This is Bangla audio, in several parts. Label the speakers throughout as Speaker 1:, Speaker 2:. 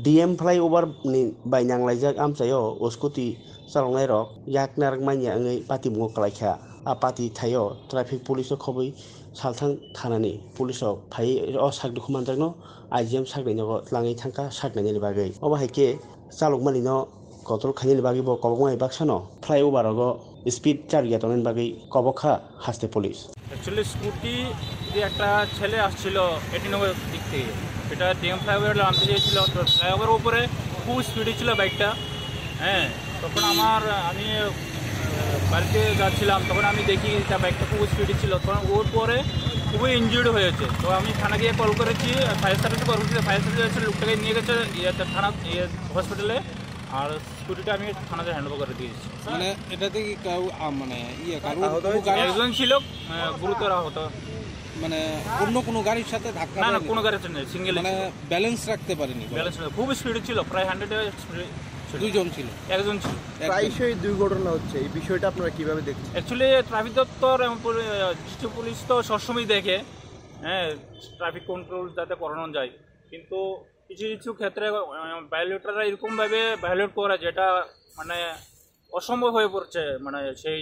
Speaker 1: DM flyover ni bai nanglajak amchayo o scooty chalongnai rok yak narak mania ngai pati mungo kalaikha a pati thayo traffic police khobui salthang thanani police rok phai o sakdu khumanjakno IGM saknai no tlangai thangka saknai ni bagai obo haike chalokmani no control khaini bagi bo kobongmai baksano flyover rogo speed Charia তনের বাকি কবখা হাসতে পুলিশ
Speaker 2: অ্যাকচুয়ালি স্কুটি দিয়ে একটা ছেলে আসছিল 18 নম্বর দিক থেকে সেটা ডিএম ফ্লাইওভার নামতে চেয়েছিল তো ফ্লাইওভারের উপরে খুব স্পিডে ছিল বাইকটা। হ্যাঁ, তখন আমি বাড়িতে যাচ্ছিলাম, তখন আমি দেখি তার বাইকটা খুব স্পিডে ছিল, তখন ওর পরে খুবই ইনজিউর্ড হয়েছে। তো আমি থানা গিয়ে কল করেছি, ফায়ার সার্ভিসে কল করেছি, ফায়ার সার্ভিস এসে লোকটাকে নিয়ে গেছে থানা হসপিটালে, আর স্কুটিটা আমি থানাতে হ্যান্ড ওভার করে দিয়েছি।
Speaker 3: মানে এটাতে কি মানে
Speaker 2: একজন ছিল গুরুতর আহত,
Speaker 3: মানে অন্য কোনো গাড়ির সাথে ধাক্কা
Speaker 2: না কোনো গাড়ির সাথে সিঙ্গেল,
Speaker 3: মানে ব্যালেন্স রাখতে পারেনি,
Speaker 2: ব্যালেন্স খুব স্পিডে ছিল, প্রায় 100 স্পিডে।
Speaker 3: দুইজন ছিল,
Speaker 2: একজন ছিল।
Speaker 4: প্রায়শই দুর্ঘটনা হচ্ছে, এই বিষয়টা আপনারা কিভাবে দেখছেন?
Speaker 2: অ্যাকচুয়ালি ট্রাফিক দপ্তর এবং ডিস্ট্রিক্ট পুলিশ তো সবসময় দেখে, হ্যাঁ, ট্রাফিক কন্ট্রোল যাতে করানো যায়, কিন্তু কিছু কিছু ক্ষেত্রে ভায়োলেটররা এরকমভাবে ভায়োলেট করে যেটা মানে অসম্ভব হয়ে পড়ছে, মানে সেই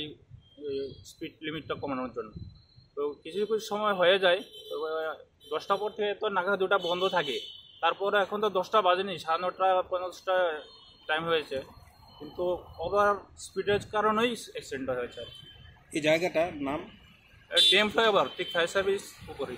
Speaker 2: স্পিড লিমিটটা কমানোর জন্য। তো কিছু কিছু সময় হয়ে যায়, 10টা পর থেকে তো নাগা দুটা বন্ধ থাকে, তারপরে এখন তো 10টা বাজেনি, 9:30 50টা টাইম হয়েছে, কিন্তু ওভার স্পিডের কারণেই অ্যাক্সিডেন্টটা হয়েছে।
Speaker 3: এই জায়গাটার নাম
Speaker 2: ডিএম ফ্লাইওভার ঠিক ফায়ার সার্ভিস উপরে।